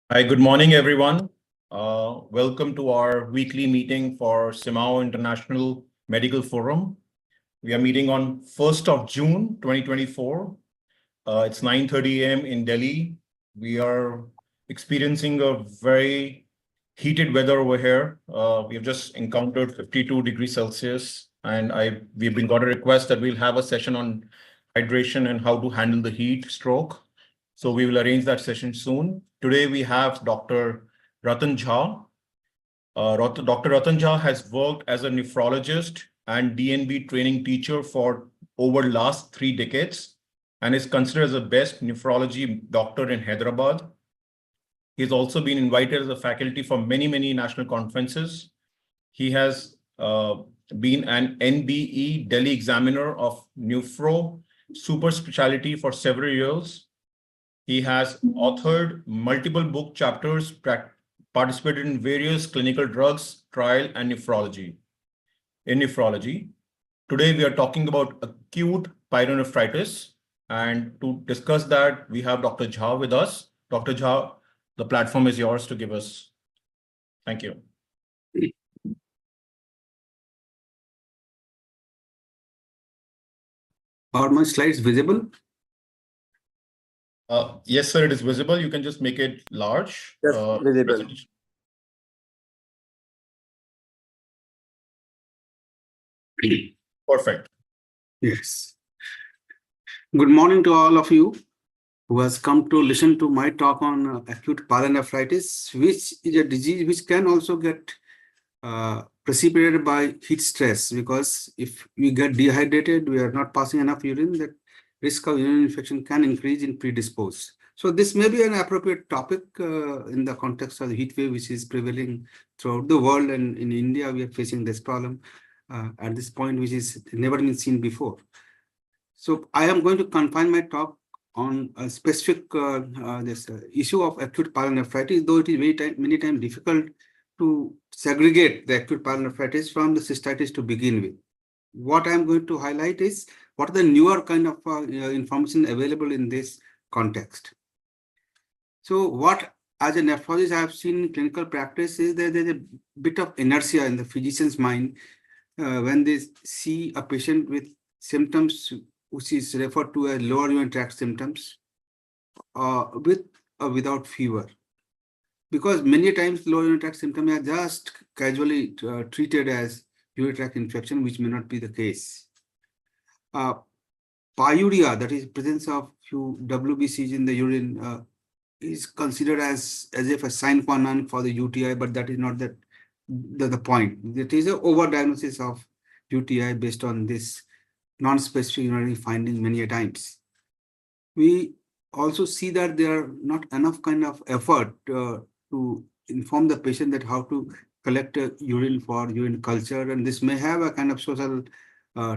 Hi, good morning, everyone. Welcome to our weekly meeting for CMAAO International Medical Forum. We are meeting on 1st of June, 2024. It's 9:30 a.m. in Delhi. We are experiencing a very heated weather over here. We have just encountered 52 degrees Celsius, and we've got a request that we'll have a session on hydration and how to handle the heat stroke. So we will arrange that session soon. Today we have Dr. Ratan Jha. Dr. Ratan Jha has worked as a nephrologist and DNB training teacher for over last 3 decades and is considered as the best nephrology doctor in Hyderabad. He's also been invited as a faculty for many national conferences. He has been an NBE Delhi examiner of nephro super specialty for several years. He has authored multiple book chapters, participated in various clinical drugs, trial, and nephrology. In nephrology, today we are talking about acute pyelonephritis. And to discuss that, we have Dr. Jha with us. Dr. Jha, the platform is yours to give us. Thank you. Are my slides visible? Yes, sir, it is visible. You can just make it large. Yes, visible. Perfect. Yes. Good morning to all of you who has come to listen to my talk on acute pyelonephritis, which is a disease which can also get precipitated by heat stress, because if we get dehydrated, we are not passing enough urine, that risk of urinary infection can increase in predisposed. So this may be an appropriate topic in the context of the heat wave, which is prevailing throughout the world, and in India we are facing this problem at this point, which is never been seen before. So I am going to confine my talk on a specific issue of acute pyelonephritis, though it is many times difficult to segregate the acute pyelonephritis from the cystitis to begin with. What I am going to highlight is what are the newer kind of information available in this context. So what, as a nephrologist, I have seen in clinical practice is that there's a bit of inertia in the physician's mind when they see a patient with symptoms which is referred to as lower urinary tract symptoms with or without fever. Because many times lower urinary tract symptoms are just casually treated as urinary tract infection, which may not be the case. Pyuria, that is presence of few WBCs in the urine, is considered as if a sine qua non for the UTI, but that is not the point. It is an overdiagnosis of UTI based on this non-specific urinary finding many a times. We also see that there are not enough kind of effort to inform the patient that how to collect urine for urine culture, and this may have a kind of social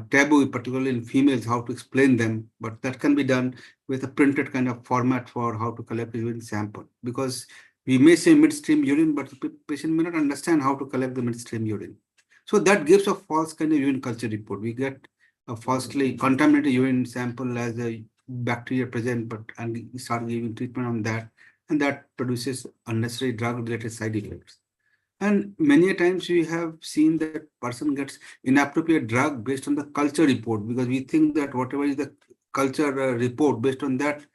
taboo, particularly in females, how to explain them, but that can be done with a printed kind of format for how to collect the urine sample, because we may say midstream urine, but the patient may not understand how to collect the midstream urine. So that gives a false kind of urine culture report. We get a falsely contaminated urine sample as a bacteria present, and we start giving treatment on that, and that produces unnecessary drug-related side effects. And many times we have seen that person gets inappropriate drug based on the culture report, because we think that whatever is the culture report, based on that,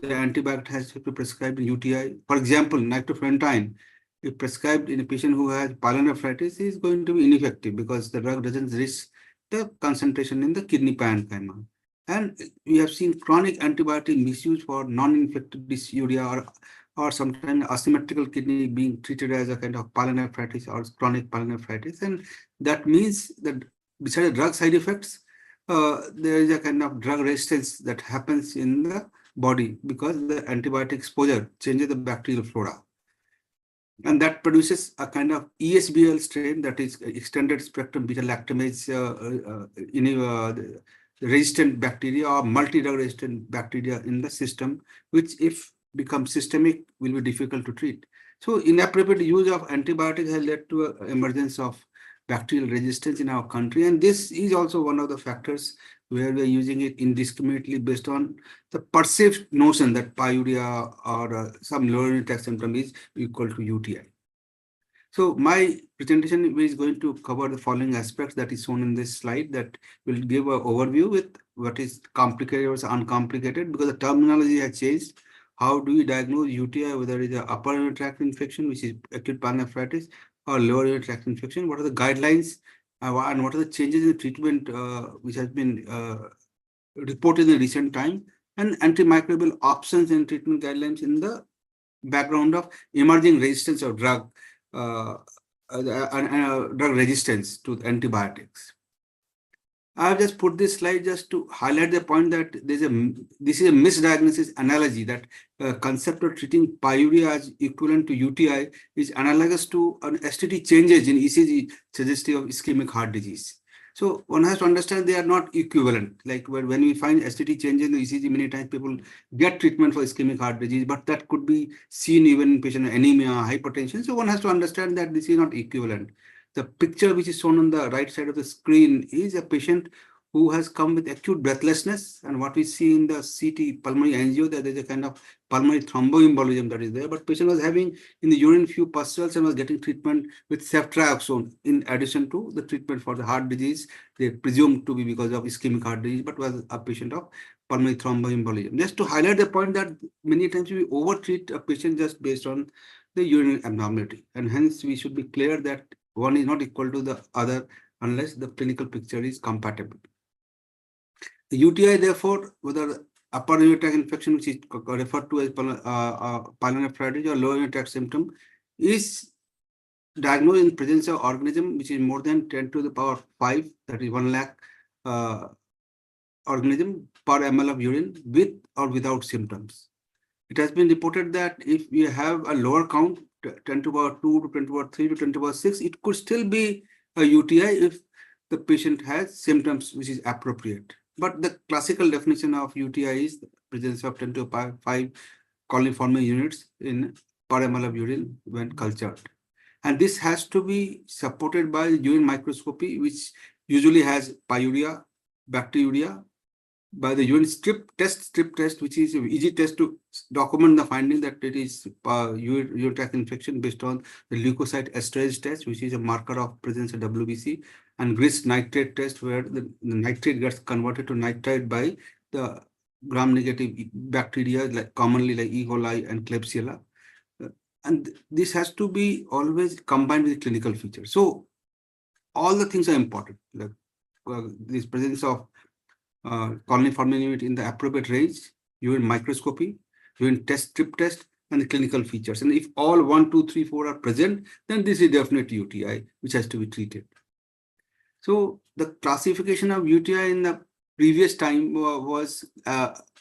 the antibiotic has to be prescribed in UTI. For example, nitrofurantoin, if prescribed in a patient who has pyelonephritis, is going to be ineffective because the drug doesn't reach the concentration in the kidney parenchyma. And we have seen chronic antibiotic misuse for non-infected dysuria or sometimes asymmetrical kidney being treated as a kind of pyelonephritis or chronic pyelonephritis. And that means that besides drug side effects, there is a kind of drug resistance that happens in the body because the antibiotic exposure changes the bacterial flora. And that produces a kind of ESBL strain, that is extended spectrum beta-lactamase resistant bacteria or multi-drug resistant bacteria in the system, which if becomes systemic will be difficult to treat. So inappropriate use of antibiotics has led to emergence of bacterial resistance in our country. And this is also one of the factors where we're using it indiscriminately based on the perceived notion that pyuria or some lower urinary tract symptom is equal to UTI. So my presentation is going to cover the following aspects that is shown in this slide that will give an overview with what is complicated versus uncomplicated, because the terminology has changed. How do we diagnose UTI, whether it is an upper urinary tract infection, which is acute pyelonephritis, or lower urinary tract infection? What are the guidelines and what are the changes in the treatment which has been reported in recent time, and antimicrobial options and treatment guidelines in the background of emerging resistance of drug drug resistance to antibiotics. I have just put this slide just to highlight the point that this is a misdiagnosis analogy, that concept of treating pyuria as equivalent to UTI is analogous to an STT changes in ECG suggestive of ischemic heart disease. So one has to understand they are not equivalent. Like when we find STT changes in the ECG, many times people get treatment for ischemic heart disease, but that could be seen even in patient anemia, hypertension. So one has to understand that this is not equivalent. The picture which is shown on the right side of the screen is a patient who has come with acute breathlessness, and what we see in the CT pulmonary angio, that there is a kind of pulmonary thromboembolism that is there, but patient was having in the urine few pustules and was getting treatment with ceftriaxone in addition to the treatment for the heart disease they presumed to be because of ischemic heart disease, but was a patient of pulmonary thromboembolism. Just to highlight the point that many times we overtreat a patient just based on the urinary abnormality, and hence we should be clear that one is not equal to the other unless the clinical picture is compatible. The UTI, therefore, whether upper urinary tract infection, which is referred to as pyelonephritis or lower urinary tract symptom, is diagnosed in presence of organism which is more than 10 to the power 5, that is 1 lakh organism per ml of urine, with or without symptoms. It has been reported that if we have a lower count, 10 to the power 2 to 10 to the power 3 to 10 to the power 6, it could still be a UTI if the patient has symptoms which is appropriate. But the classical definition of UTI is the presence of 10 to the power 5 coliform units in per ml of urine when cultured. And this has to be supported by urine microscopy, which usually has pyuria, bacteriuria, by the urine strip test, which is an easy test to document the finding that it is urinary tract infection based on the leukocyte esterase test, which is a marker of presence of WBC, and grist nitrate test, where the nitrate gets converted to nitrite by the gram-negative bacteria, like commonly like E. coli and Klebsiella. And this has to be always combined with clinical features. So all the things are important, like this presence of coliform unit in the appropriate range, urine microscopy, urine strip test, and the clinical features. And if all 1, 2, 3, 4 are present, then this is definitely UTI, which has to be treated. So the classification of UTI in the previous time was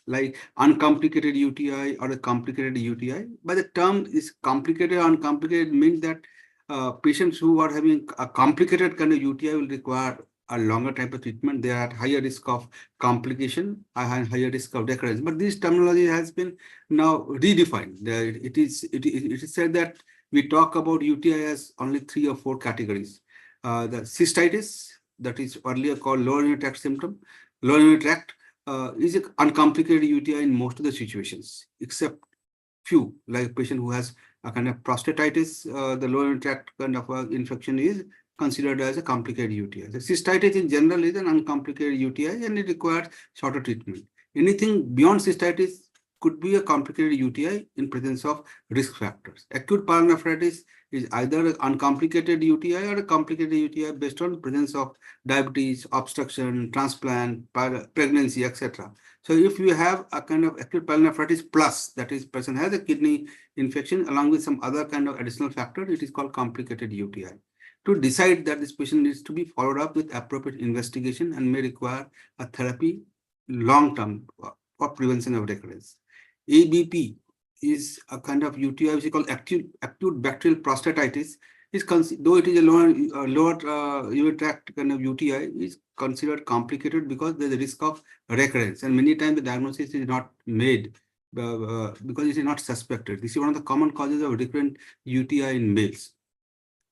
like uncomplicated UTI or a complicated UTI. By the term is complicated or uncomplicated means that patients who are having a complicated kind of UTI will require a longer type of treatment. They are at higher risk of complication and higher risk of recurrence. But this terminology has been now redefined. It is said that we talk about UTI as only 3 or 4 categories. The cystitis, that is earlier called lower urinary tract symptom. Lower urinary tract is an uncomplicated UTI in most of the situations, except few, like a patient who has a kind of prostatitis. The lower urinary tract kind of infection is considered as a complicated UTI. The cystitis in general is an uncomplicated UTI and it requires shorter treatment. Anything beyond cystitis could be a complicated UTI in presence of risk factors. Acute pyelonephritis is either an uncomplicated UTI or a complicated UTI based on presence of diabetes, obstruction, transplant, pregnancy, etc. So if you have a kind of acute pyelonephritis plus, that is, person has a kidney infection along with some other kind of additional factor, it is called complicated UTI. To decide that this patient needs to be followed up with appropriate investigation and may require a therapy long-term for prevention of recurrence. ABP is a kind of UTI which is called acute bacterial prostatitis. Though it is a lower urinary tract kind of UTI, is considered complicated because there is a risk of recurrence, and many times the diagnosis is not made because it is not suspected. This is one of the common causes of recurrent UTI in males.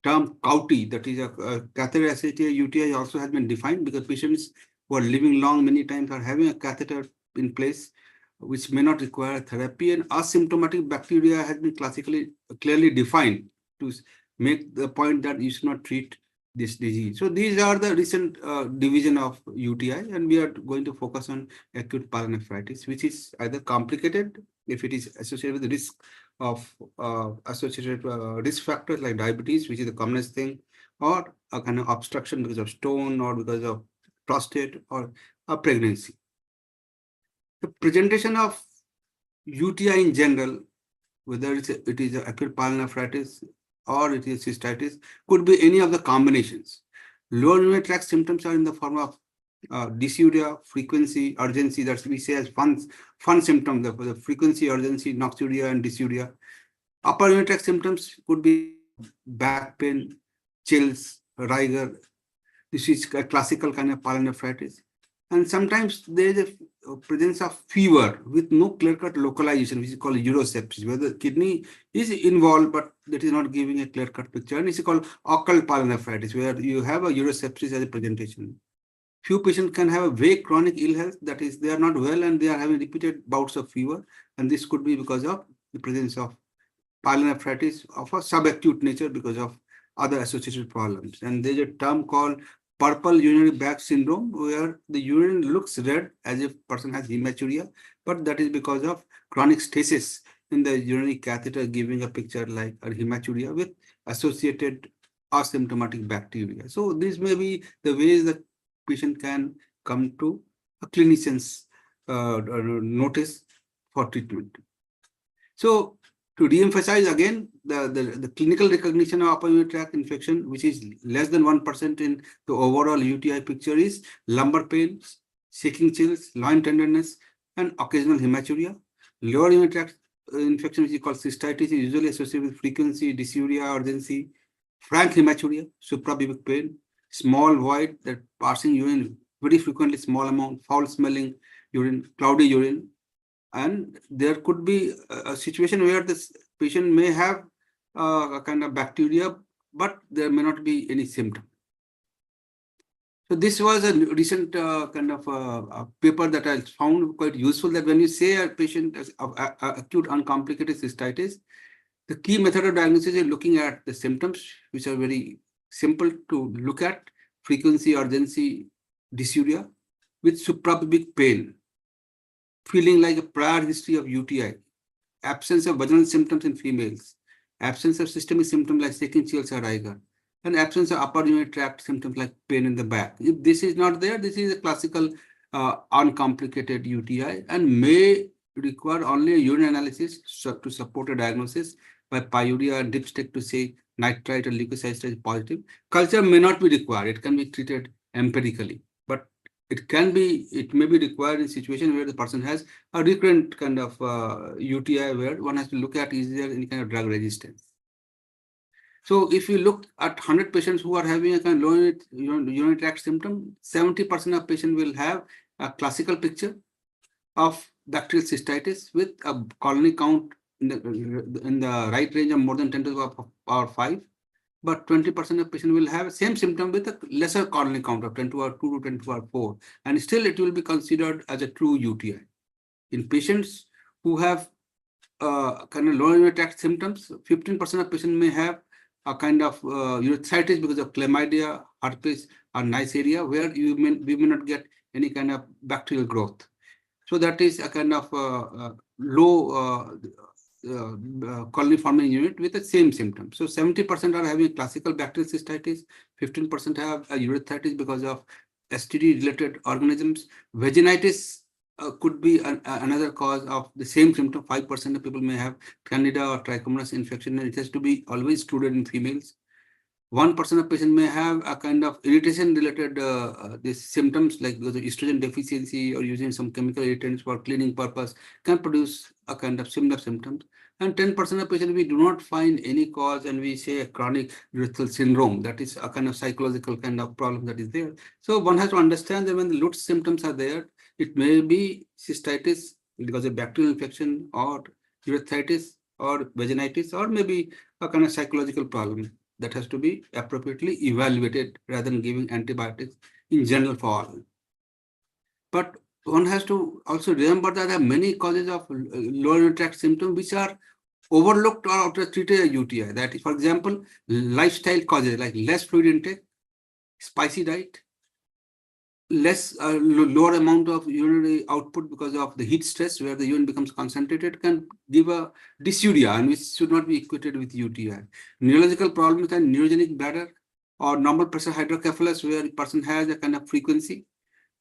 term CAUTI, that is a catheter-associated UTI, also has been defined because patients who are living long many times are having a catheter in place, which may not require therapy, and asymptomatic bacteria has been classically clearly defined to make the point that you should not treat this disease. So these are the recent division of UTI, and we are going to focus on acute pyelonephritis, which is either complicated if it is associated with the risk of associated risk factors like diabetes, which is the commonest thing, or a kind of obstruction because of stone or because of prostate or a pregnancy. The presentation of UTI in general, whether it is acute pyelonephritis or it is cystitis, could be any of the combinations. Lower urinary tract symptoms are in the form of dysuria, frequency, urgency, that we say as fun symptoms, the frequency, urgency, noxuria, and dysuria. Upper urinary tract symptoms could be back pain, chills, rigor. This is a classical kind of pyelonephritis. And sometimes there is a presence of fever with no clear-cut localization, which is called urosepsis, where the kidney is involved, but that is not giving a clear-cut picture. And it's called occult pyelonephritis, where you have a urosepsis as a presentation. Few patients can have a vague chronic ill health, that is, they are not well and they are having repeated bouts of fever. And this could be because of the presence of pyelonephritis of a subacute nature because of other associated problems. And there's a term called purple urinary bag syndrome, where the urine looks red as if person has hematuria, but that is because of chronic stasis in the urinary catheter, giving a picture like a hematuria with associated asymptomatic bacteria. So these may be the ways that patient can come to a clinician's notice for treatment. So to re-emphasize again, the clinical recognition of upper urinary tract infection, which is less than 1% in the overall UTI picture, is lumbar pains, shaking chills, loin tenderness, and occasional hematuria. Lower urinary tract infection, which is called cystitis, is usually associated with frequency, dysuria, urgency, frank hematuria, suprapubic pain, small void, that passing urine very frequently, small amount, foul smelling urine, cloudy urine. And there could be a situation where this patient may have a kind of bacteria, but there may not be any symptom. So this was a recent kind of paper that I found quite useful, that when you say a patient has acute uncomplicated cystitis, the key method of diagnosis is looking at the symptoms, which are very simple to look at: frequency, urgency, dysuria, with suprapubic pain, feeling like a prior history of UTI, absence of vaginal symptoms in females, absence of systemic symptoms like shaking chills or rigor, and absence of upper urinary tract symptoms like pain in the back. If this is not there, this is a classical uncomplicated UTI and may require only a urine analysis to support a diagnosis by pyuria and dipstick to say nitrite or leukocyte is positive. Culture may not be required. It can be treated empirically, but it may be required in situation where the person has a recurrent kind of UTI, where one has to look at, is there any kind of drug resistance. So if you look at 100 patients who are having a kind of low urinary tract symptom, 70% of patients will have a classical picture of bacterial cystitis with a colony count in the right range of more than 10 to the power 5. But 20% of patients will have same symptom with a lesser colony count of 10 to the power 2 to 10 to the power 4. And still it will be considered as a true UTI. In patients who have kind of low urinary tract symptoms, 15% of patients may have a kind of urethritis because of chlamydia, herpes, or Neisseria, where we may not get any kind of bacterial growth. So that is a kind of low colony forming unit with the same symptoms. So 70% are having classical bacterial cystitis, 15% have a urethritis because of STD related organisms. Vaginitis could be another cause of the same symptom. 5% of people may have Candida or Trichomonas infection, and it has to be always excluded in females. 1% of patients may have a kind of irritation related these symptoms, like the estrogen deficiency or using some chemical irritants for cleaning purpose can produce a kind of similar symptoms. And 10% of patients we do not find any cause, and we say a chronic urethral syndrome, that is a kind of psychological kind of problem that is there. So one has to understand that when the Lutz symptoms are there, it may be cystitis because of bacterial infection or urethritis or vaginitis, or maybe a kind of psychological problem. that has to be appropriately evaluated rather than giving antibiotics in general for all. But one has to also remember that there are many causes of lower urinary tract symptoms which are overlooked or treated as UTI. That is, for example, lifestyle causes like less fluid intake, spicy diet, less lower amount of urinary output because of the heat stress where the urine becomes concentrated can give a dysuria, and which should not be equated with UTI. Neurological problems and neurogenic bladder or normal pressure hydrocephalus where a person has a kind of frequency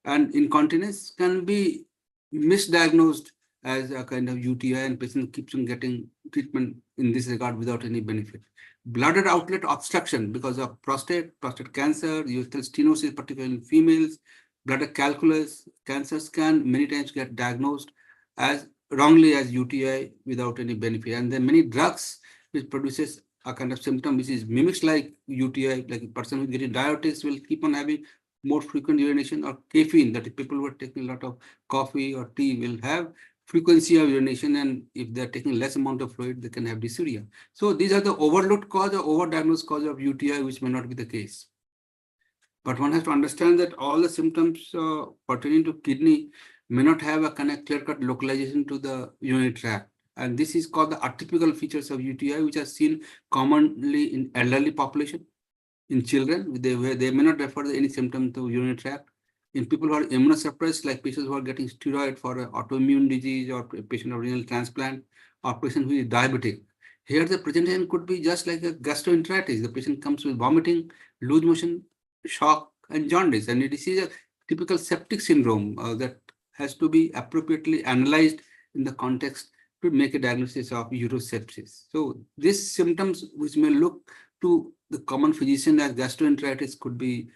and incontinence can be misdiagnosed as a kind of UTI, and patient keeps on getting treatment in this regard without any benefit. Bladder outlet obstruction because of prostate cancer, urethral stenosis, particularly in females, bladder calculus, cancers can many times get diagnosed as wrongly as UTI without any benefit. And then many drugs which produces a kind of symptom which is mimics like UTI, like a person who is getting diabetes will keep on having more frequent urination, or caffeine, that is people who are taking a lot of coffee or tea will have frequency of urination, and if they're taking less amount of fluid, they can have dysuria. So these are the overlooked cause or overdiagnosed cause of UTI, which may not be the case. But one has to understand that all the symptoms pertaining to kidney may not have a kind of clear-cut localization to the urinary tract. And this is called the atypical features of UTI, which are seen commonly in elderly population, in children, they may not refer any symptom to urinary tract. In people who are immunosuppressed, like patients who are getting steroid for an autoimmune disease, or a patient of renal transplant, or patient who is diabetic. Here the presentation could be just like a gastroenteritis. The patient comes with vomiting, loose motion, shock, and jaundice. And it is a typical septic syndrome that has to be appropriately analyzed in the context to make a diagnosis of urosepsis. So these symptoms, which may look to the common physician as gastroenteritis, could be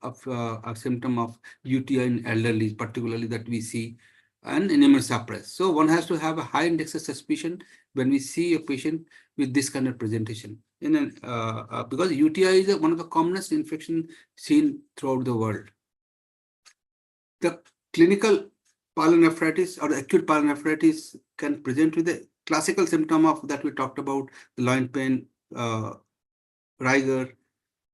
a symptom of UTI in elderly, particularly that we see, and in immunosuppressed. So one has to have a high index of suspicion when we see a patient with this kind of presentation. Because UTI is one of the commonest infection seen throughout the world. The clinical pyelonephritis or the acute pyelonephritis can present with a classical symptom of that we talked about, the loin pain, rigor,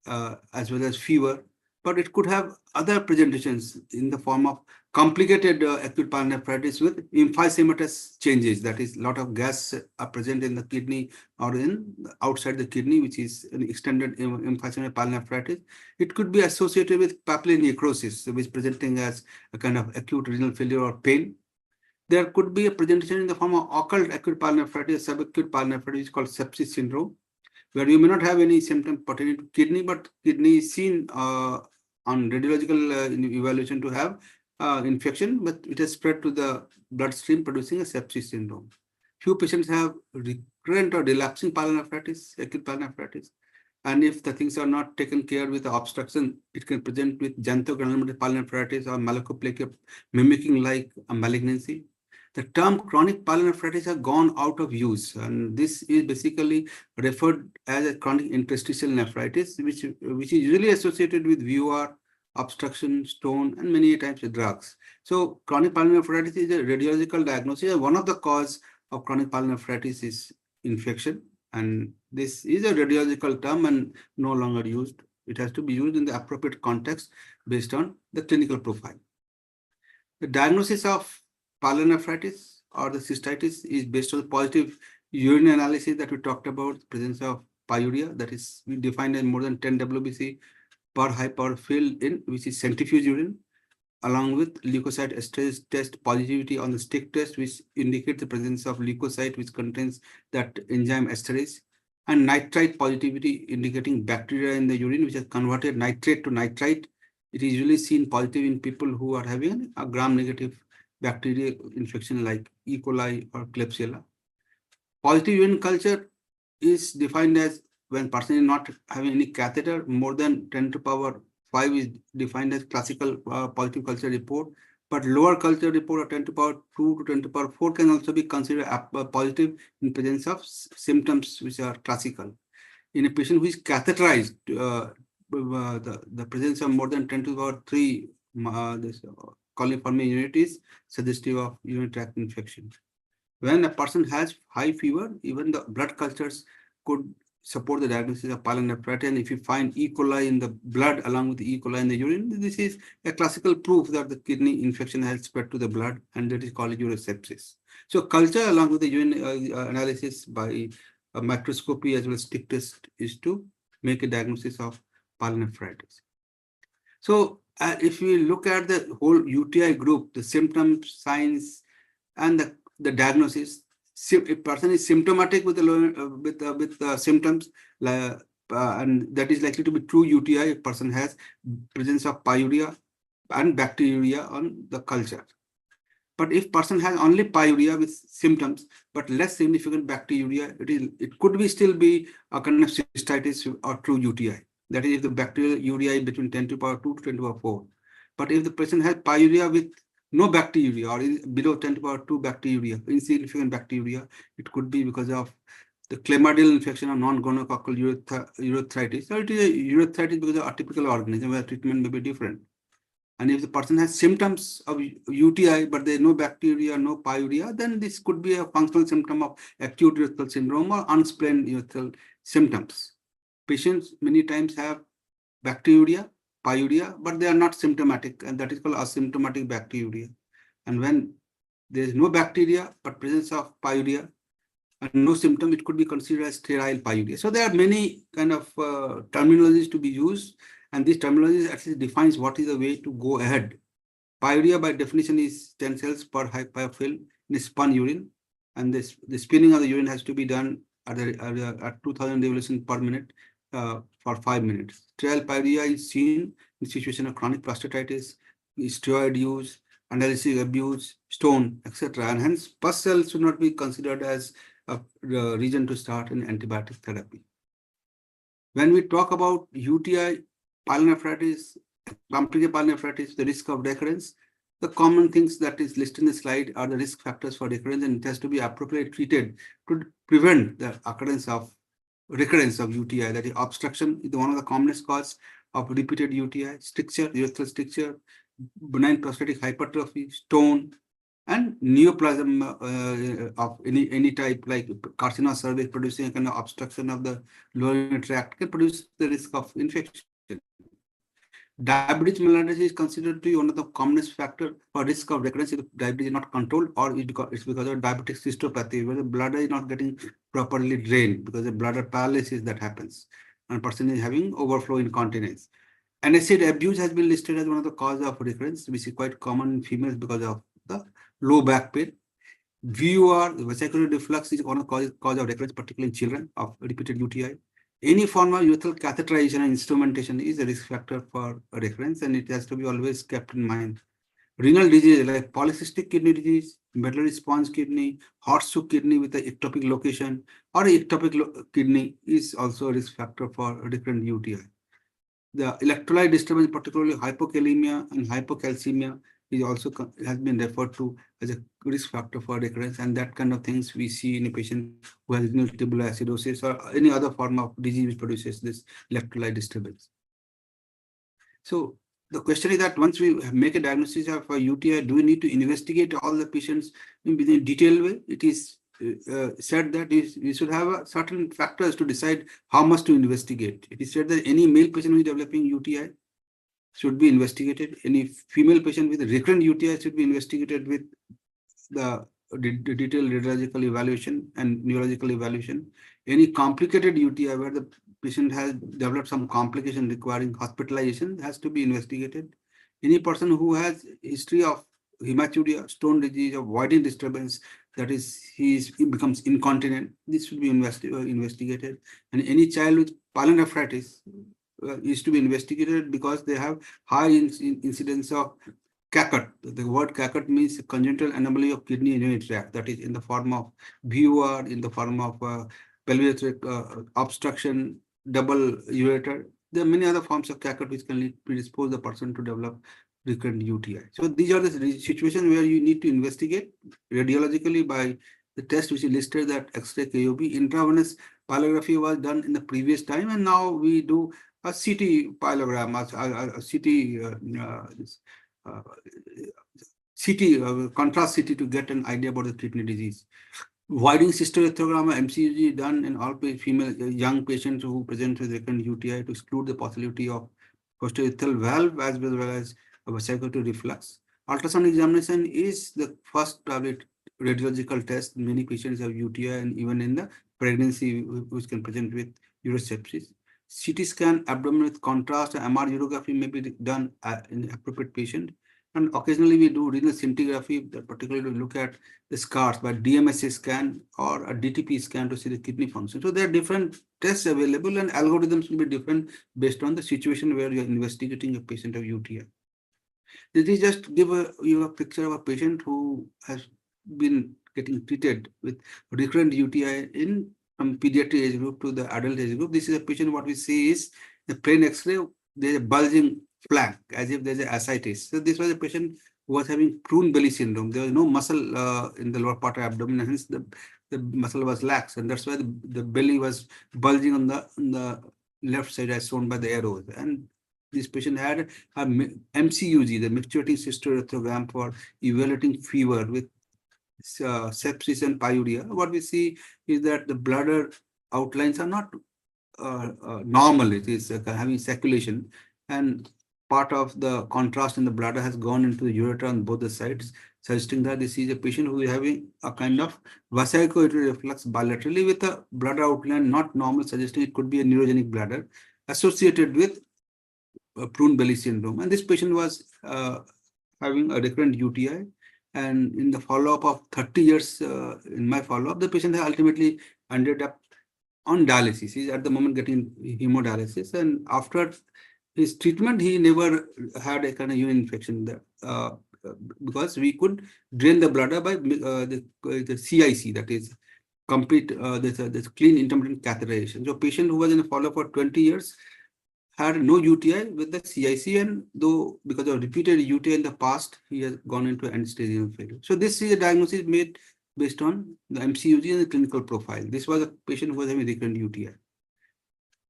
as well as fever, but it could have other presentations in the form of complicated acute pyelonephritis with emphysematous changes. That is, a lot of gas are present in the kidney or in outside the kidney, which is an extended emphysematous pyelonephritis. It could be associated with papillary necrosis, which is presenting as a kind of acute renal failure or pain. There could be a presentation in the form of occult acute pyelonephritis, subacute pyelonephritis, which is called sepsis syndrome, where you may not have any symptom pertaining to kidney, but kidney is seen on radiological evaluation to have infection, but it has spread to the bloodstream, producing a sepsis syndrome. Few patients have recurrent or relapsing pyelonephritis, acute pyelonephritis, and if the things are not taken care with the obstruction, it can present with xanthogranulomatoid pyelonephritis or malakoplakia, mimicking like a malignancy. The term chronic pyelonephritis has gone out of use, and this is basically referred as a chronic interstitial nephritis, which is usually associated with VOR, obstruction, stone, and many times drugs. So chronic pyelonephritis is a radiological diagnosis. One of the cause of chronic pyelonephritis is infection, and this is a radiological term and no longer used. It has to be used in the appropriate context based on the clinical profile. The diagnosis of pyelonephritis or the cystitis is based on the positive urine analysis that we talked about, presence of pyuria, that is we defined as more than 10 WBC per high power filled in, which is centrifuge urine, along with leukocyte esterase test positivity on the stick test, which indicates the presence of leukocyte which contains that enzyme esterase, and nitrite positivity indicating bacteria in the urine which has converted nitrate to nitrite. It is usually seen positive in people who are having a gram-negative bacterial infection like E. coli or Klebsiella. Positive urine culture is defined as when person is not having any catheter, more than 10 to the power 5 is defined as classical positive culture report, but lower culture report of 10 to the power 2 to 10 to the power 4 can also be considered positive in presence of symptoms which are classical. In a patient who is catheterized, the presence of more than 10 to the power 3 this coliform unit is suggestive of urinary tract infection. When a person has high fever, even the blood cultures could support the diagnosis of pyelonephritis. And if you find E. coli in the blood along with E. coli in the urine, this is a classical proof that the kidney infection has spread to the blood, and that is called urosepsis. So culture along with the urine analysis by microscopy as well as stick test is to make a diagnosis of pyelonephritis. So if we look at the whole UTI group, the symptoms, signs, and the diagnosis, if a person is symptomatic with the symptoms, and that is likely to be true UTI. A person has presence of pyuria and bacteriuria on the culture. But if person has only pyuria with symptoms but less significant bacteriuria, it could be still be a kind of cystitis or true UTI. That is if the bacterial urea is between 10 to the power 2 to 10 to the power 4. But if the person has pyuria with no bacteriuria or is below 10 to the power 2 bacteriuria, insignificant bacteriuria, it could be because of the chlamydial infection or non-gonococcal urethritis. So it is a urethritis because of atypical organism where treatment may be different. And if the person has symptoms of UTI, but there is no bacteria, no pyuria, then this could be a functional symptom of acute urethral syndrome or unexplained urethral symptoms. Patients many times have bacteriuria, pyuria, but they are not symptomatic, and that is called asymptomatic bacteriuria. And when there is no bacteria, but presence of pyuria and no symptom, it could be considered as sterile pyuria. So there are many kind of terminologies to be used. And this terminology actually defines what is the way to go ahead. Pyuria by definition is 10 cells per pyofil in spun urine. And the spinning of the urine has to be done at 2000 revolutions per minute for 5 minutes. Sterile pyuria is seen in situation of chronic prostatitis, steroid use, analgesic abuse, stone, etc. And hence pus cells should not be considered as a reason to start an antibiotic therapy. When we talk about UTI, pyelonephritis, complicated pyelonephritis, the risk of recurrence, the common things that is listed in the slide are the risk factors for recurrence, and it has to be appropriately treated to prevent the occurrence of recurrence of UTI. That is, obstruction is one of the commonest cause of repeated UTI, stricture, urethral stricture, benign prostatic hypertrophy, stone, and neoplasm of any type, like carcinoma cervix producing a kind of obstruction of the lower urinary tract, can produce the risk of infection. Diabetes mellitus is considered to be one of the commonest factor for risk of recurrence if diabetes is not controlled, or it's because of diabetic cystopathy, where the bladder is not getting properly drained because of bladder paralysis that happens, and person is having overflow incontinence. And acid abuse has been listed as one of the causes of recurrence, which is quite common in females because of the low back pain. VUR, the vesicular reflux, is one of the cause of recurrence, particularly in children of repeated UTI. Any form of urethral catheterization and instrumentation is a risk factor for recurrence, and it has to be always kept in mind. Renal disease like polycystic kidney disease, medullary sponge kidney, horseshoe kidney with an ectopic location, or ectopic kidney is also a risk factor for recurrent UTI. The electrolyte disturbance, particularly hypokalemia and hypocalcemia, is also has been referred to as a risk factor for recurrence, and that kind of things we see in a patient who has renal tubular acidosis or any other form of disease which produces this electrolyte disturbance. So the question is that once we make a diagnosis of a UTI, do we need to investigate all the patients in a detailed way? It is said that we should have certain factors to decide how much to investigate. It is said that any male patient who is developing UTI should be investigated. Any female patient with recurrent UTI should be investigated with the detailed radiological evaluation and neurological evaluation. Any complicated UTI where the patient has developed some complication requiring hospitalization has to be investigated. Any person who has history of hematuria, stone disease, or voiding disturbance, that is, he becomes incontinent, this should be investigated. And any child with pyelonephritis is to be investigated because they have high incidence of CACUT. The word CACUT means congenital anomaly of kidney and urinary tract, that is in the form of VUR, in the form of pelvic obstruction, double ureter. There are many other forms of CACUT which can predispose the person to develop recurrent UTI. So these are the situations where you need to investigate radiologically by the test which is listed, that X-ray, KOB. Intravenous pyelography was done in the previous time, and now we do a CT pyelogram, CT contrast CT to get an idea about the kidney disease. Widening cystoarthrogram MCUG done in all female young patients who present with recurrent UTI to exclude the possibility of posturethral valve as well as circulatory reflux. Ultrasound examination is the first tablet radiological test. Many patients have UTI and even in the pregnancy which can present with urosepsis. CT scan abdomen with contrast and MR urography may be done in appropriate patient. And occasionally we do renal scintigraphy, that particularly to look at the scars by DMSA scan or a DTP scan to see the kidney function. So there are different tests available and algorithms will be different based on the situation where you are investigating a patient of UTI. This is just give you a picture of a patient who has been getting treated with recurrent UTI in from pediatric age group to the adult age group. This is a patient, what we see is the plain X-ray, there's a bulging flank as if there's an ascites. So this was a patient who was having prune belly syndrome. There was no muscle in the lower part of abdomen, and hence the muscle was lax, and that's why the belly was bulging on the left side as shown by the arrows. And this patient had a MCUG, the micturating cystoarthrogram, for evaluating fever with sepsis and pyuria. What we see is that the bladder outlines are not normal. It is having circulation, and part of the contrast in the bladder has gone into the ureter on both the sides, suggesting that this is a patient who is having a kind of vesico-ureteral reflux bilaterally with a bladder outline not normal, suggesting it could be a neurogenic bladder associated with prune belly syndrome. And this patient was having a recurrent UTI. And in the follow-up of 30 years, in my follow-up, the patient ultimately ended up on dialysis. He's at the moment getting hemodialysis. And after his treatment, he never had a kind of urine infection there, because we could drain the bladder by the CIC, that is complete, this clean intermittent catheterization. So patient who was in a follow-up for 20 years had no UTI with the CIC, and though because of repeated UTI in the past, he has gone into end-stage renal failure. So this is a diagnosis made based on the MCUG and the clinical profile. This was a patient who was having recurrent UTI.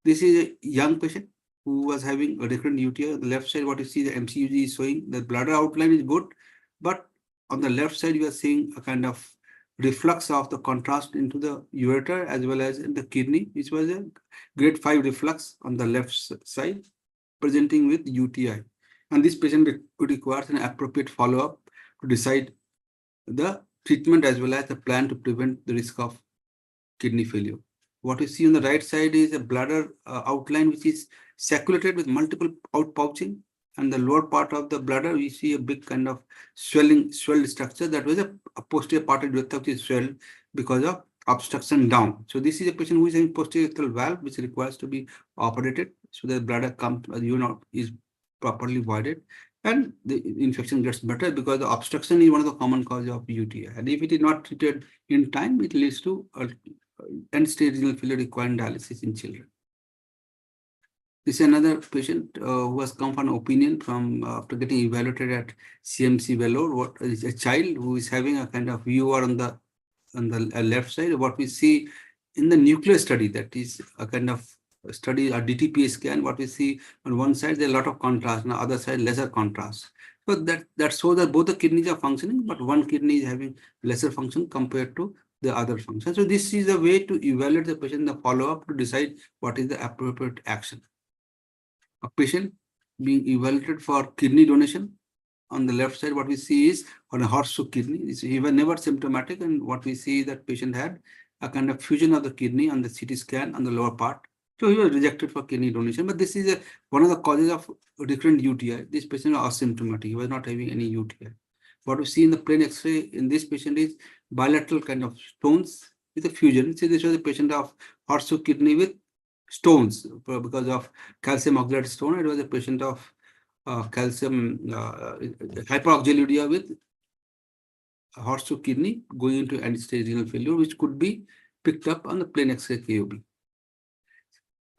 This is a young patient who was having a recurrent UTI. On the left side, what you see, the MCUG is showing the bladder outline is good, but on the left side, you are seeing a kind of reflux of the contrast into the ureter as well as in the kidney, which was a grade 5 reflux on the left side, presenting with UTI. And this patient requires an appropriate follow-up to decide the treatment as well as the plan to prevent the risk of kidney failure. What you see on the right side is a bladder outline which is circulated with multiple outpouching, and the lower part of the bladder we see a big kind of swelled structure that was a posterior part of the urethra which is swelled because of obstruction down. So this is a patient who is having posterior urethral valve which requires to be operated so that bladder comes, is properly voided and the infection gets better, because the obstruction is one of the common causes of UTI. And if it is not treated in time, it leads to end-stage renal failure requiring dialysis in children. This is another patient who has come for an opinion from after getting evaluated at CMC Vellore. What is a child who is having a kind of VOR on the left side. What we see in the nuclear study, that is a kind of study, a DTP scan, what we see on one side, there's a lot of contrast, on the other side, lesser contrast. So that shows that both the kidneys are functioning, but one kidney is having lesser function compared to the other function. So this is a way to evaluate the patient in the follow-up to decide what is the appropriate action. A patient being evaluated for kidney donation. On the left side, what we see is on a horseshoe kidney. He was never symptomatic, and what we see that patient had a kind of fusion of the kidney on the CT scan on the lower part. So he was rejected for kidney donation. But this is one of the causes of recurrent UTI. This patient was asymptomatic. He was not having any UTI. What we see in the plain X-ray in this patient is bilateral kind of stones with a fusion. See, this was a patient of horseshoe kidney with stones because of calcium oxalate stone. It was a patient of calcium hyperoxaluria with horseshoe kidney going into end-stage renal failure, which could be picked up on the plain X-ray KOB.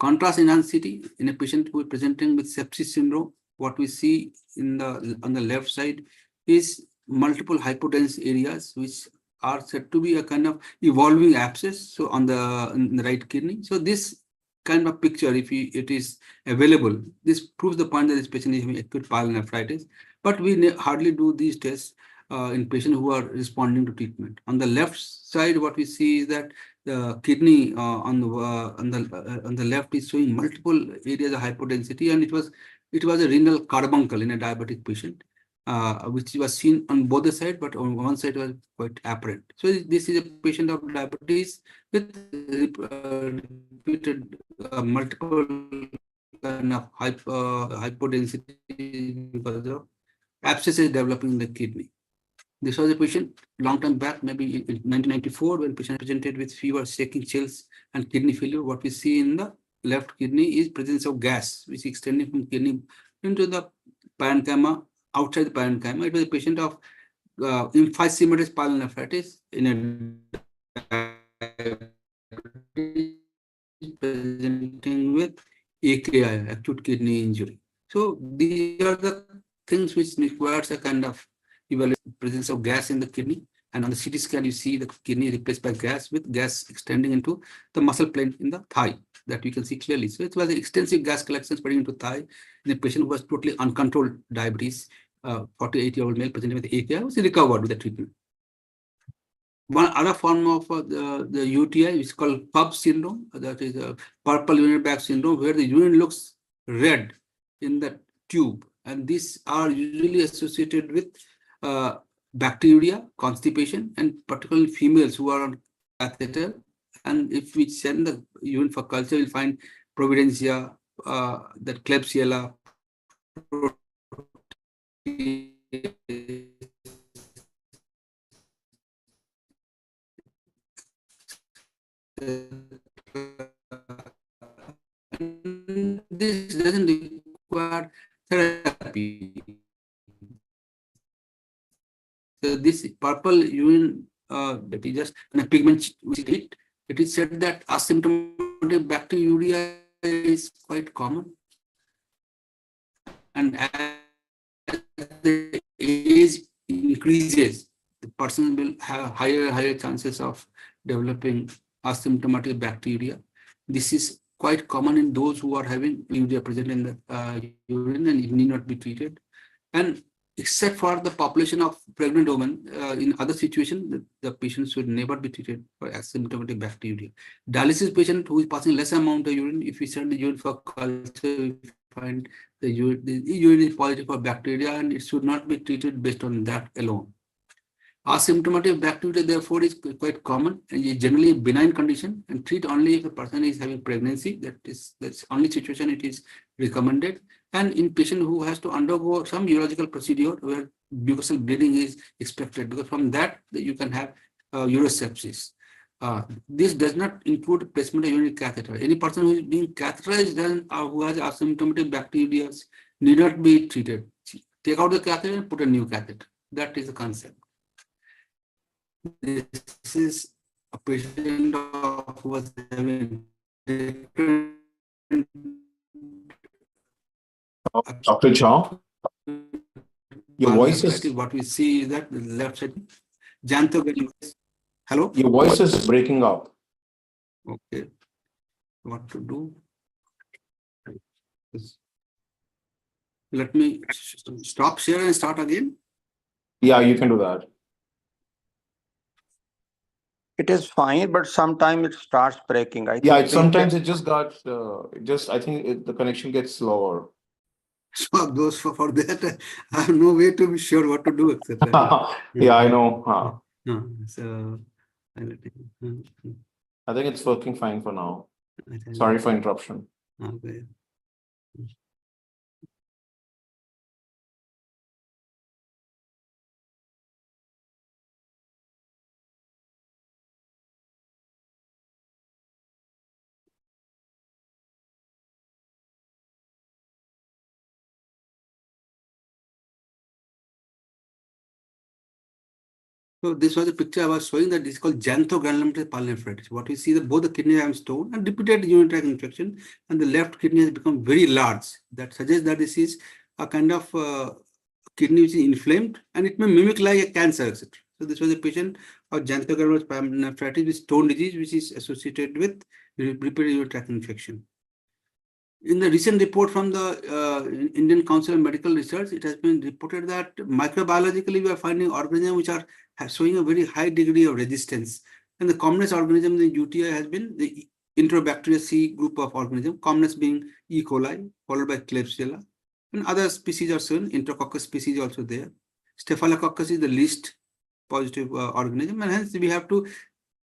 Contrast enhanced CT in a patient who is presenting with sepsis syndrome. What we see on the left side is multiple hypotenuse areas which are said to be a kind of evolving abscess. So in the right kidney. So this kind of picture, if it is available, this proves the point that this patient is having acute pyelonephritis. But we hardly do these tests in patients who are responding to treatment. On the left side, what we see is that the kidney on the left is showing multiple areas of hypodensity, and it was a renal carbuncle in a diabetic patient, which was seen on both the sides, but on one side was quite apparent. So this is a patient of diabetes with repeated multiple kind of hypodensity because of abscesses developing in the kidney. This was a patient long time back, maybe in 1994, when patient presented with fever, shaking, chills, and kidney failure. What we see in the left kidney is presence of gas, which is extending from kidney into the parenchyma, outside the parenchyma. It was a patient of emphysematous pyelonephritis in a presenting with AKI, acute kidney injury. So these are the things which requires a kind of evaluation presence of gas in the kidney. And on the CT scan, you see the kidney replaced by gas, with gas extending into the muscle plane in the thigh, that you can see clearly. So it was an extensive gas collection spreading into thigh in a patient who was totally uncontrolled diabetes, 48-year-old male presenting with AKI, was recovered with the treatment. One other form of the UTI is called PUB syndrome, that is a purple urinary bag syndrome, where the urine looks red in the tube. And these are usually associated with bacteria, constipation, and particularly females who are on catheter. And if we send the urine for culture, we'll find Providencia, that Klebsiella, this doesn't require therapy. So this purple urine, that is just a pigment, it is said that asymptomatic bacteriuria is quite common. And as the age increases, the person will have higher chances of developing asymptomatic bacteria. This is quite common in those who are having urea present in the urine, and it need not be treated. And except for the population of pregnant women, in other situations, the patient should never be treated for asymptomatic bacteria. Dialysis patient who is passing less amount of urine, if we send the urine for culture, we find the urine is positive for bacteria, and it should not be treated based on that alone. Asymptomatic bacteria, therefore, is quite common and is generally a benign condition, and treat only if a person is having pregnancy. That's only situation it is recommended. And in patient who has to undergo some urological procedure where mucosal bleeding is expected, because from that you can have urosepsis. This does not include placement of urinary catheter. Any person who is being catheterized and who has asymptomatic bacteria need not be treated. Take out the catheter and put a new catheter. That is the concept. This is a patient who was having Dr. Jha, your voice is what we see is that the left side xanthogenic. Hello? your voice is breaking up. Okay. What to do? Let me stop share and start again. Yeah, you can do that. It is fine, but sometimes it starts breaking. I Yeah, think sometimes it just got I think the connection gets slower. So those for that, I have no way to be sure what to do, etc. Yeah, I know. So I think it's working fine for now. Sorry for interruption. Okay. So this was a picture I was showing, that this is called xanthogranulomatosis pyelonephritis. What we see, that both the kidneys have stone and repeated urinary tract infection, and the left kidney has become very large. That suggests that this is a kind of kidney which is inflamed, and it may mimic like a cancer, etc. So this was a patient of xanthogranulomatosis pyelonephritis with stone disease, which is associated with repeated urinary tract infection. In the recent report from the Indian Council of Medical Research, it has been reported that microbiologically we are finding organisms which are showing a very high degree of resistance. And the commonest organism in the UTI has been the Enterobacteria C group of organisms, commonest being E. coli, followed by Klebsiella. And other species are shown, Enterococcus species also there. Staphylococcus is the least positive organism, and hence we have to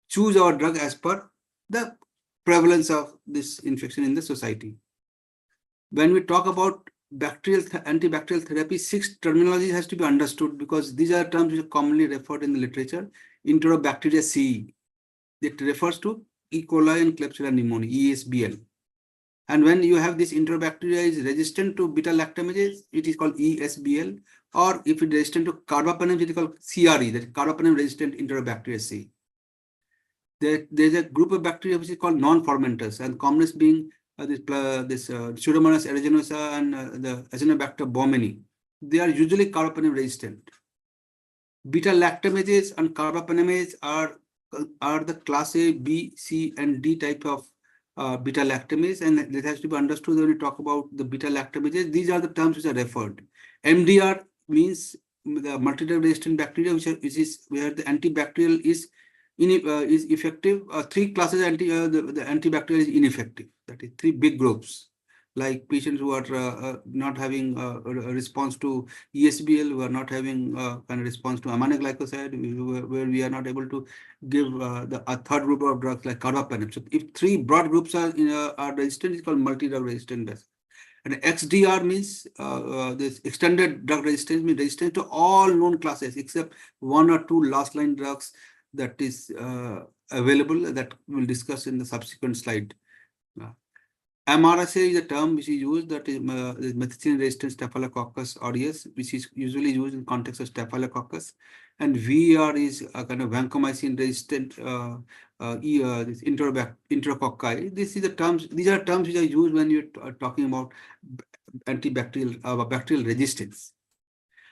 choose our drug as per the prevalence of this infection in the society. When we talk about antibacterial therapy, 6 terminology has to be understood because these are terms which are commonly referred in the literature. Enterobacteria C, it refers to E. coli and Klebsiella pneumoniae, ESBL. And when you have this Enterobacteria is resistant to beta-lactamase, it is called ESBL. Or if it is resistant to carbapenem, it is called CRE, that is carbapenem-resistant Enterobacteria C. There's a group of bacteria which is called non-fermenters, and commonest being this Pseudomonas aeruginosa and the Acinetobacter baumannii. They are usually carbapenem resistent. Beta-lactamases and carbapenemase are the class A, B, C, and D type of beta-lactamase, and that has to be understood when we talk about the beta-lactamases. These are the terms which are referred. MDR means the multi-drug resistant bacteria, which is where the antibacterial is effective. 3 classes the antibacterial is ineffective. That is 3 big groups, like patients who are not having a response to ESBL, who are not having kind of response to aminoglycoside, where we are not able to give a third group of drugs like carbapenem. So if 3 broad groups are resistant, it's called multi-drug resistant bacteria. And XDR means this extended drug resistance, means resistance to all known classes except 1 or 2 last line drugs that is available, that we'll discuss in the subsequent slide. MRSA is a term which is used, that is methicillin resistant Staphylococcus aureus, which is usually used in context of Staphylococcus. And VER is a kind of vancomycin resistant this enterococci. These are terms which are used when you're talking about antibacterial bacterial resistance.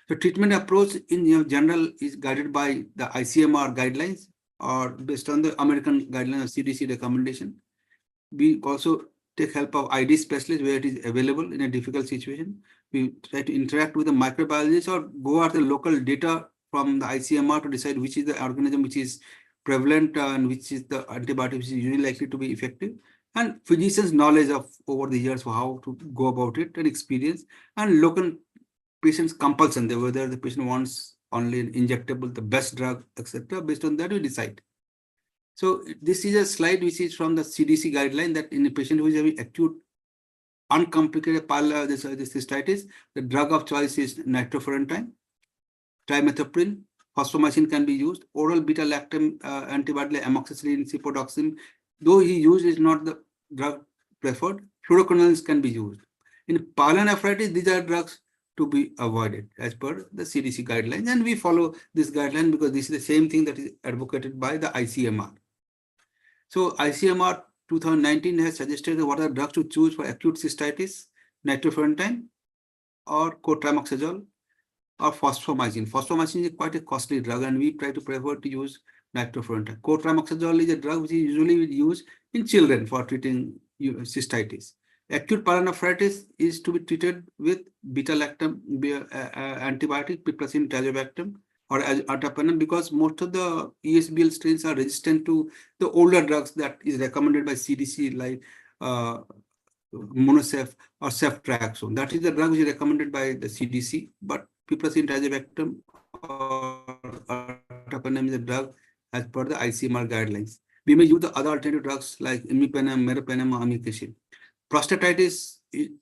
The treatment approach in general is guided by the ICMR guidelines or based on the American guidelines of CDC recommendation. We also take help of ID specialists where it is available in a difficult situation. We try to interact with the microbiologists or go at the local data from the ICMR to decide which is the organism which is prevalent and which is the antibiotic which is usually likely to be effective. And physicians' knowledge of over the years for how to go about it and experience, and local patient's compulsion, whether the patient wants only an injectable, the best drug, etc. Based on that, we decide. So this is a slide which is from the CDC guideline that in a patient who is having acute uncomplicated cystitis, the drug of choice is nitrofurantoin, trimethoprim, fosfomycin can be used. Oral beta-lactam antibiotic like amoxicillin, ciprofloxacin, though he used is not the drug preferred, fluoroquinolones can be used. In pyelonephritis, these are drugs to be avoided as per the CDC guidelines, and we follow this guideline because this is the same thing that is advocated by the ICMR. So ICMR 2019 has suggested what are drugs to choose for acute cystitis: nitrofurantoin or cotrimoxazole or fosfomycin. Fosfomycin is quite a costly drug, and we try to prefer to use nitrofurantoin. Cotrimoxazole is a drug which is usually used in children for treating cystitis. Acute pyelonephritis is to be treated with beta-lactam antibiotic, piperacin, tazobactam, or ertapenem, because most of the ESBL strains are resistant to the older drugs that is recommended by CDC, like Monosef or ceftriaxone. That is the drug which is recommended by the CDC, but piperacin, tazobactam, or ertapenem is a drug as per the ICMR guidelines. We may use the other alternative drugs like imipenem, meropenem, or amikacin. Prostatitis,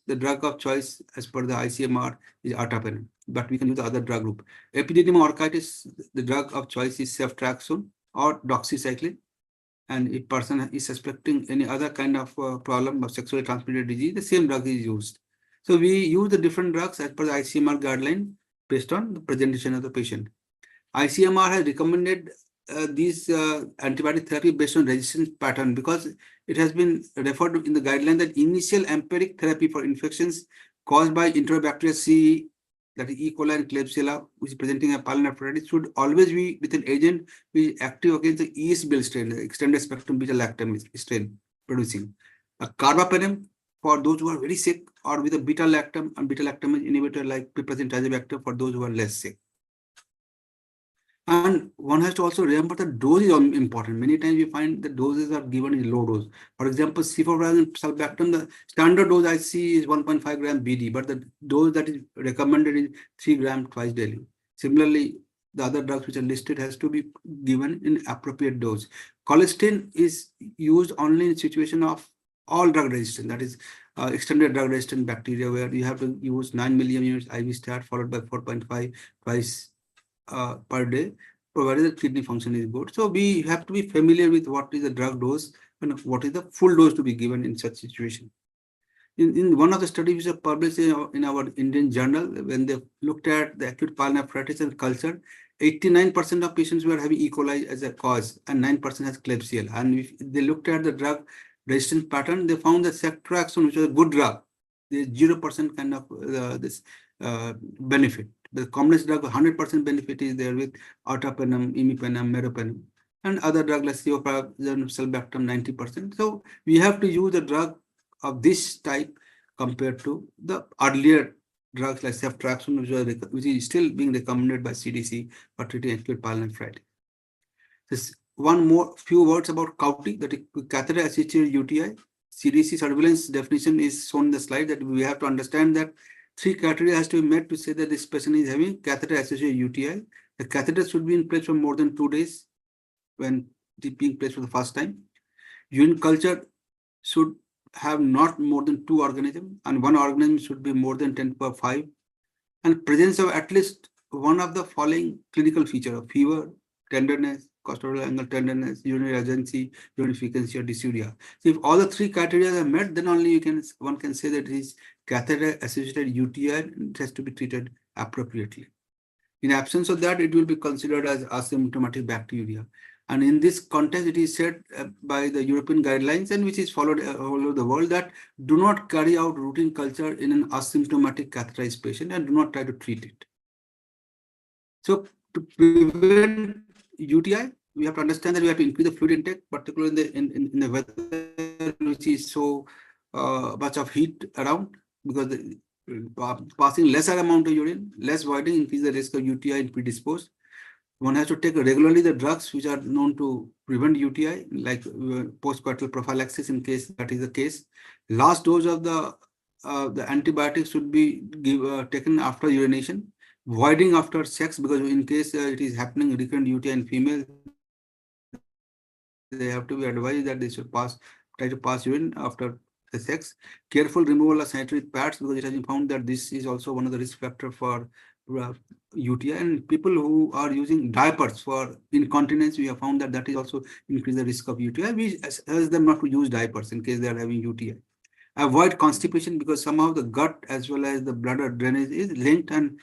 the drug of choice as per the ICMR is ertapenem, but we can use the other drug group. Epididymal orchitis, the drug of choice is ceftriaxone or doxycycline. And if person is suspecting any other kind of problem of sexually transmitted disease, the same drug is used. So we use the different drugs as per the ICMR guideline based on the presentation of the patient. ICMR has recommended these antibiotic therapy based on resistance pattern, because it has been referred to in the guideline that initial empiric therapy for infections caused by Enterobacteria C, that is E. coli and Klebsiella, which is presenting a pyelonephritis, should always be with an agent which is active against the ESBL strain, the extended spectrum beta-lactam strain producing. A carbapenem for those who are very sick, or with a beta-lactam and beta-lactamase inhibitor like piperacin tazobactam for those who are less sick. And one has to also remember the dose is important. Many times we find the doses are given in low dose. For example, cefoperazone sulbactam, the standard dose I see is 1.5 gram BD, but the dose that is recommended is 3 grams twice daily. Similarly, the other drugs which are listed has to be given in appropriate dose. Colistin is used only in situation of all drug resistant, that is extended drug resistant bacteria, where you have to use 9 million units IV stat followed by 4.5 twice per day, provided the kidney function is good. So we have to be familiar with what is the drug dose and what is the full dose to be given in such situation. In one of the studies which are published in our Indian journal, when they looked at the acute pyelonephritis and culture, 89% of patients were having E. coli as a cause and 9% has Klebsiella. And if they looked at the drug resistance pattern, they found that ceftriaxone, which is a good drug, there's 0% kind of this benefit. The commonest drug, 100% benefit is there with ertapenem, imipenem, meropenem, and other drugs like cefoperazone, sulbactam, 90%. So we have to use a drug of this type compared to the earlier drugs like ceftriaxone, which is still being recommended by CDC for treating acute pyelonephritis. This one more few words about CAUTI, that is catheter-associated UTI. CDC surveillance definition is shown in the slide, that we have to understand that 3 criteria has to be met to say that this person is having catheter-associated UTI. The catheter should be in place for more than 2 days when it being placed for the first time. Urine culture should have not more than 2 organisms, and 1 organism should be more than 10 to the power 5, and presence of at least one of the following clinical feature of fever, tenderness, costal angle tenderness, urinary urgency, urinary frequency, or dysuria. So if all the 3 criteria are met, then only one can say that it is catheter-associated UTI and it has to be treated appropriately. In absence of that, it will be considered as asymptomatic bacteria. And in this context, it is said by the European guidelines, and which is followed all over the world, that do not carry out routine culture in an asymptomatic catheterized patient and do not try to treat it. So to prevent UTI, we have to understand that we have to increase the fluid intake, particularly in the weather which is so much of heat around, because passing lesser amount of urine, less voiding, increase the risk of UTI in predisposed. One has to take regularly the drugs which are known to prevent UTI, like postcoital prophylaxis in case that is the case. Last dose of the antibiotics should be taken after urination, voiding after sex, because in case it is happening recurrent UTI in female, they have to be advised that they should try to pass urine after the sex. Careful removal of sanitary pads, because it has been found that this is also one of the risk factors for UTI. And people who are using diapers for incontinence, we have found that that is also increase the risk of UTI. We ask them not to use diapers in case they are having UTI. Avoid constipation, because somehow the gut as well as the bladder drainage is linked, and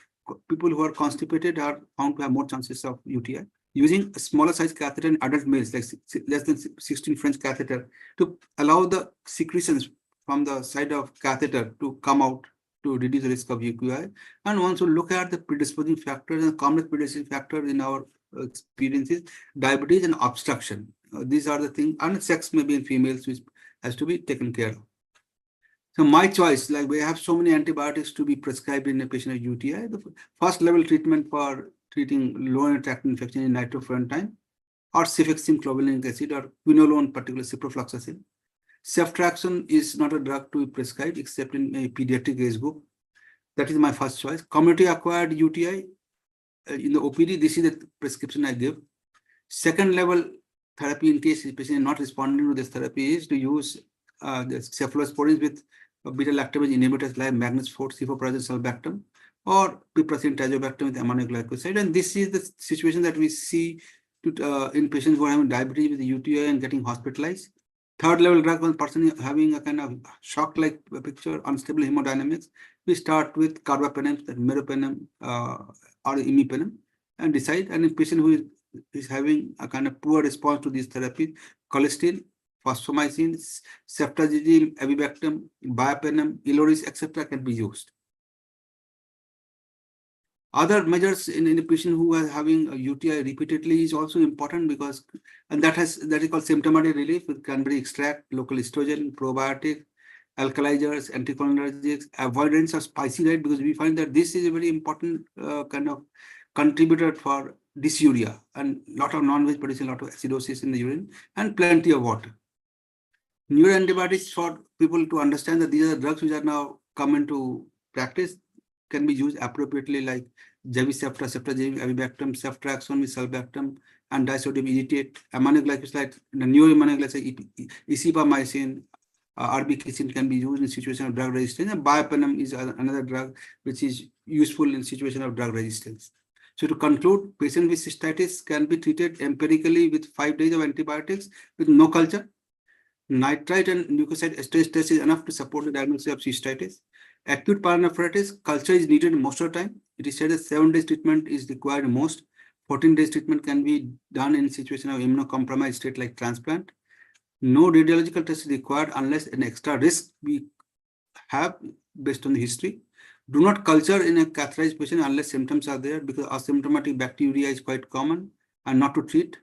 people who are constipated are found to have more chances of UTI. Using a smaller size catheter in adult males, like less than 16 French catheter, to allow the secretions from the side of catheter to come out to reduce the risk of UTI. And also look at the predisposing factors, and common predisposing factors in our experiences: diabetes and obstruction. These are the things, and sex maybe in females, which has to be taken care of. So my choice, like we have so many antibiotics to be prescribed in a patient of UTI. The first level treatment for treating lower tract infection is nitrofurantoin, or cefixime clovulanic acid, or quinolone, particularly ciprofloxacin. Ceftriaxone is not a drug to be prescribed except in a pediatric age group. That is my first choice. Community acquired UTI in the OPD, this is the prescription I give. Second level therapy, in case the patient is not responding to this therapy, is to use the cephalosporins with beta-lactamase inhibitors like magnesium cefoperazone sulbactam, or piperacin tazobactam with amino glycoside. And this is the situation that we see in patients who are having diabetes with UTI and getting hospitalized. Third level drug, when person is having a kind of shock-like picture, unstable hemodynamics, we start with carbapenem, meropenem, or imipenem, and decide. And in patient who is having a kind of poor response to this therapy, colistin, fosfomycin, ceftazidime, avibactam, biapenem, Iloris, etc. can be used. Other measures in a patient who is having a UTI repeatedly is also important, because, and that is called symptomatic relief with cranberry extract, local estrogen, probiotic, alkalizers, anticholinergics, avoidance of spicy diet, because we find that this is a very important kind of contributor for dysuria, and lot of non-veg producing a lot of acidosis in the urine, and plenty of water. New antibiotics, for people to understand that these are drugs which are now come into practice, can be used appropriately, like Javisepta, Ceftriaxone, Avibactam, Ceftriaxone with sulbactam, and disodium edetate, aminoglycoside, the neoaminoglycoside, isipamycin, arbitration can be used in situation of drug resistance, and biopenem is another drug which is useful in situation of drug resistance. So to conclude, patient with cystitis can be treated empirically with 5 days of antibiotics with no culture. Nitrite and leukocyte esterase test is enough to support the diagnosis of cystitis. Acute pyelonephritis, culture is needed most of the time. It is said that 7 days treatment is required most. 14 days treatment can be done in situation of immunocompromised state like transplant. No radiological test is required unless an extra risk we have based on the history. Do not culture in a catheterized patient unless symptoms are there, because asymptomatic bacteriuria is quite common, and not to treat.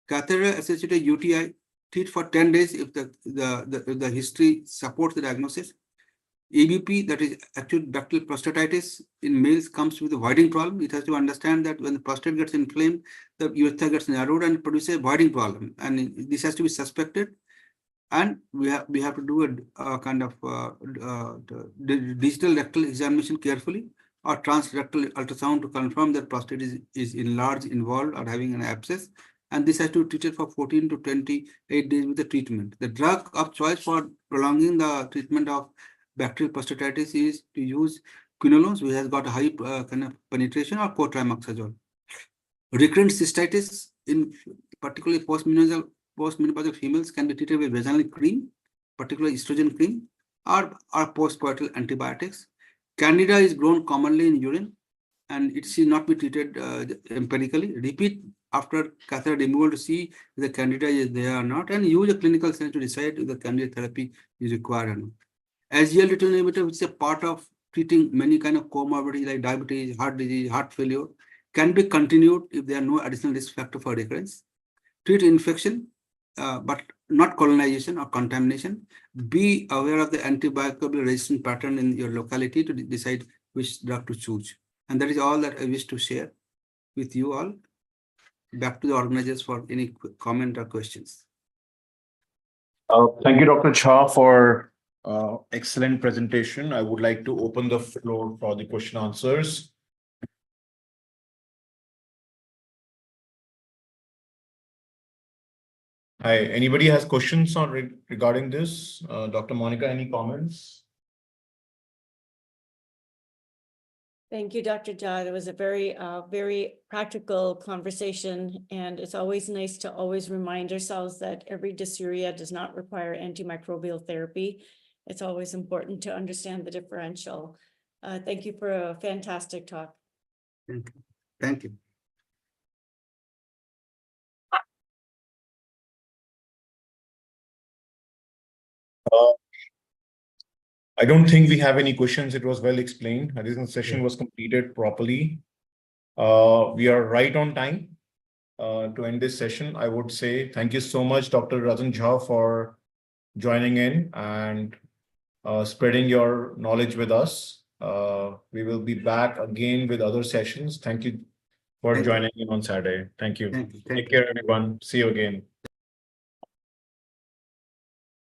Catheter-associated UTI, treat for 10 days if the history supports the diagnosis. ABP, that is acute bacterial prostatitis, in males comes with a voiding problem. It has to understand that when the prostate gets inflamed, the urethra gets narrowed and produces a voiding problem, and this has to be suspected. And we have to do a kind of digital rectal examination carefully, or transrectal ultrasound to confirm that prostate is enlarged, involved, or having an abscess. And this has to be treated for 14 to 28 days with the treatment. The drug of choice for prolonging the treatment of bacterial prostatitis is to use quinolones, which has got a high kind of penetration, or cotrimoxazole. Recurrent cystitis, in particularly postmenopausal females, can be treated with vaginal cream, particularly estrogen cream, or postcoital antibiotics. Candida is grown commonly in urine, and it should not be treated empirically. Repeat after catheter removal to see if the candida is there or not, and use a clinical sense to decide if the candida therapy is required or not. SGLT2 inhibitor, which is a part of treating many kind of comorbidities like diabetes, heart disease, heart failure, can be continued if there are no additional risk factor for recurrence. Treat infection, but not colonization or contamination. Be aware of the antibiotic resistant pattern in your locality to decide which drug to choose. And that is all that I wish to share with you all. Back to the organizers for any comment or questions. Thank you, Dr. Jha, for excellent presentation. I would like to open the floor for the question answers. Hi, anybody has questions on regarding this? Dr. Monica, any comments? Thank you, Dr. Jha. It was a very practical conversation, and it's always nice to always remind ourselves that every dysuria does not require antimicrobial therapy. It's always important to understand the differential. Thank you for a fantastic talk. Thank you. Thank you. I don't think we have any questions. It was well explained. I think the session was completed properly. We are right on time to end this session. I would say thank you so much, Dr. Ratan Jha, for joining in and spreading your knowledge with us. We will be back again with other sessions. Thank you for joining in on Saturday. Thank you. Thank you. Take care, everyone. See you again.